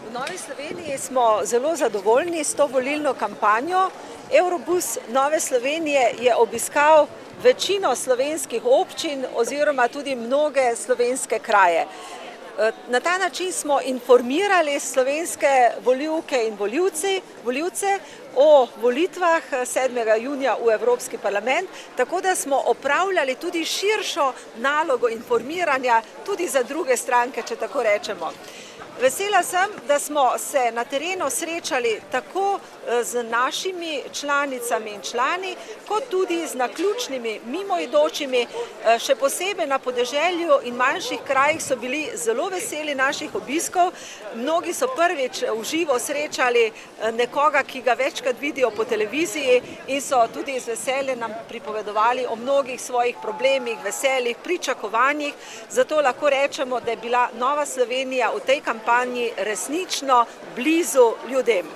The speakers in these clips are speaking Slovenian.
V Novi Sloveniji smo zelo zadovoljni s to volilno kampanjo. Eurobus Nove Slovenije je obiskal večino slovenskih občin oziroma tudi mnoge slovenske kraje. Na ta način smo informirali slovenske volivke in volivce o volitvah 7. junija v Evropski parlament, tako da smo opravljali tudi širšo nalogo informiranja tudi za druge stranke, če tako rečemo. Vesela sem, da smo se na terenu srečali tako z našimi članicami in člani, kot tudi z naključnimi mimoidočimi, še posebej na podeželju in manjših krajih so bili zelo veseli naših obiskov. Mnogi so prvič v živo srečali nekoga, ki ga večkrat vidijo po televiziji in so tudi z veseljem nam pripovedovali o mnogih svojih problemih, veseljih, pričakovanjih. Zato lahko rečemo, da je bila Nova Slovenija v tej kampanji resnično blizu ljudem.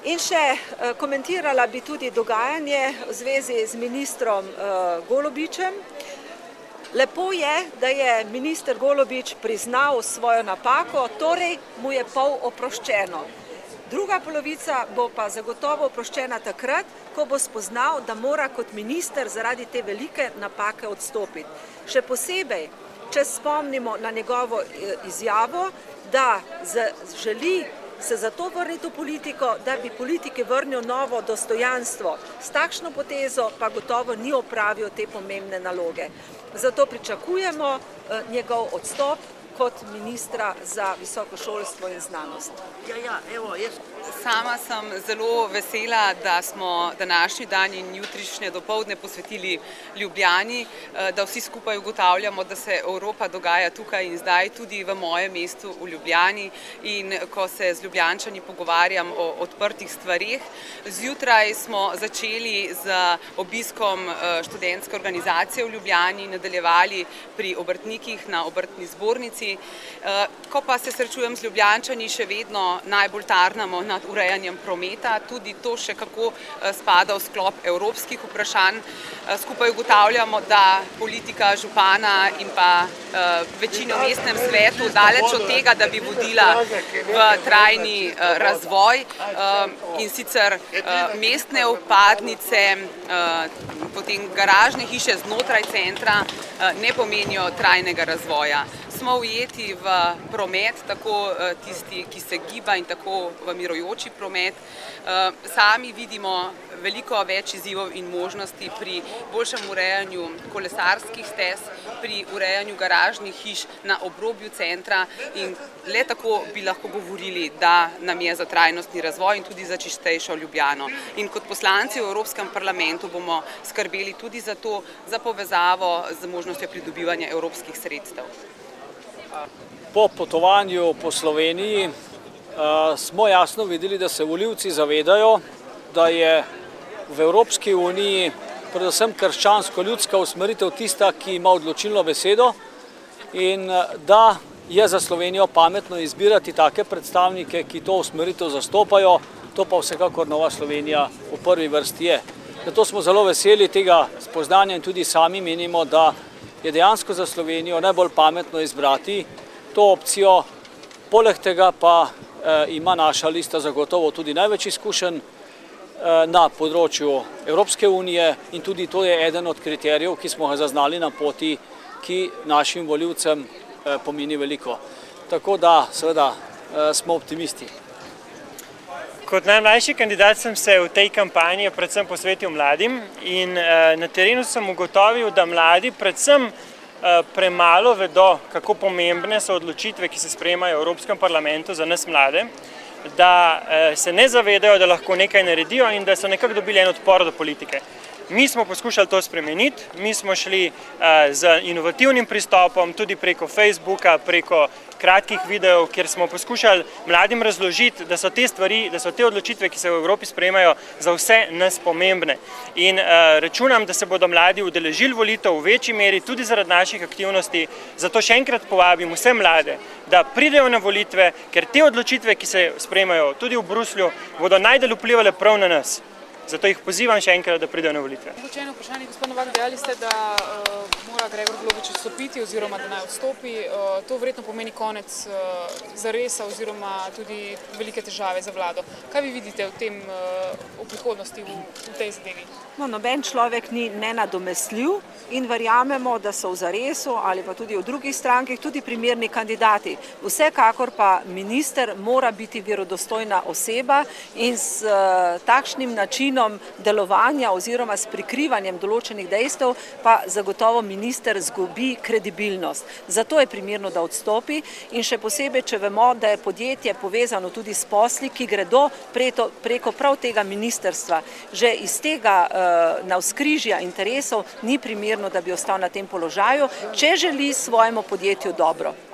In še komentirala bi tudi dogajanje v zvezi z ministrom Golobičem. Lepo je, da je minister Golobič priznal svojo napako, torej mu je pol oproščeno. Druga polovica bo pa zagotovo oproščena takrat, ko bo spoznal, da mora kot minister zaradi te velike napake odstopiti. Še posebej, če spomnimo na njegovo izjavo, da želi se zato vrniti v politiko, da bi politiki vrnil novo dostojanstvo. S takšno potezo pa gotovo ni opravil te pomembne naloge. Zato pričakujemo njegov odstop kot ministra za visoko šolstvo in znanost. Sama sem zelo vesela, da smo današnji dan in jutrišnje dopoldne posvetili Ljubljani, da vsi skupaj ugotavljamo, da se Evropa dogaja tukaj in zdaj tudi v mojem mestu v Ljubljani, in ko se z Ljubljančani pogovarjam o odprtih stvareh. Zjutraj smo začeli z obiskom študentske organizacije v Ljubljani, nadaljevali pri obrtnikih na obrtni zbornici. Ko pa se srečujem z Ljubljančani, še vedno najbolj tarnamo nad urejanjem prometa, tudi to še kako spada v sklop evropskih vprašanj. Skupaj ugotavljamo, da politika župana in pa večine v mestnem svetu daleč od tega, da bi vodila v trajni razvoj, in sicer mestne vpadnice, potem garažne hiše znotraj centra ne pomenijo trajnega razvoja. Smo ujeti v promet, tako tisti, ki se giba, in tako v mirujoči promet. Sami vidimo veliko več izzivov in možnosti pri boljšem urejanju kolesarskih stez, pri urejanju garažnih hiš na obrobju centra, in le tako bi lahko govorili, da nam je za trajnostni razvoj in tudi za čistejšo Ljubljano. In kot poslanci v Evropskem parlamentu bomo skrbeli tudi za to, za povezavo z možnostjo pridobivanja evropskih sredstev. Po potovanju po Sloveniji smo jasno videli, da se volivci zavedajo, da je v Evropski uniji predvsem krščansko-ljudska usmeritev tista, ki ima odločilno besedo, in da je za Slovenijo pametno izbirati take predstavnike, ki to usmeritev zastopajo. To pa vsekakor Nova Slovenija v prvi vrsti je. Zato smo zelo veseli tega spoznanja in tudi sami menimo, da je dejansko za Slovenijo najbolj pametno izbrati to opcijo. Poleg tega pa ima naša lista zagotovo tudi največ izkušenj na področju Evropske unije, in tudi to je eden od kriterijev, ki smo ga zaznali na poti, ki našim volivcem pomeni veliko. Tako da seveda smo optimisti. Kot najmlajši kandidat sem se v tej kampanji predvsem posvetil mladim, in na terenu sem ugotovil, da mladi predvsem premalo vedo, kako pomembne so odločitve, ki se sprejemajo v Evropskem parlamentu za nas mlade, da se ne zavedajo, da lahko nekaj naredijo in da so nekako dobili en odpor do politike. Mi smo poskušali to spremeniti, mi smo šli z inovativnim pristopom, tudi preko Facebooka, preko kratkih videov, kjer smo poskušali mladim razložiti, da so te stvari, da so te odločitve, ki se v Evropi sprejemajo, za vse nas pomembne. In računam, da se bodo mladi udeležili volitev v večji meri, tudi zaradi naših aktivnosti. Zato še enkrat povabim vse mlade, da pridejo na volitve, ker te odločitve, ki se sprejemajo tudi v Bruslju, bodo najdalj vplivale prav na nas. Zato jih pozivam še enkrat, da pridejo na volitve. Mogoče eno vprašanje, gospod Novak, dejali ste, da mora Gregor Golobič odstopiti oziroma da naj odstopi. To verjetno pomeni konec Zaresa oziroma tudi velike težave za vlado. Kaj vi vidite v prihodnosti v tej zadevi? No, noben človek ni nenadomestljiv in verjamemo, da so v Zaresu ali pa tudi v drugih strankah tudi primerni kandidati. Vsekakor pa minister mora biti verodostojna oseba in s takšnim načinom delovanja oziroma s prikrivanjem določenih dejstev pa zagotovo minister izgubi kredibilnost. Zato je primerno, da odstopi in še posebej, če vemo, da je podjetje povezano tudi s posli, ki gredo preko prav tega ministrstva. Že iz tega navzkrižja interesov ni primerno, da bi ostal na tem položaju, če želi svojemu podjetju dobro.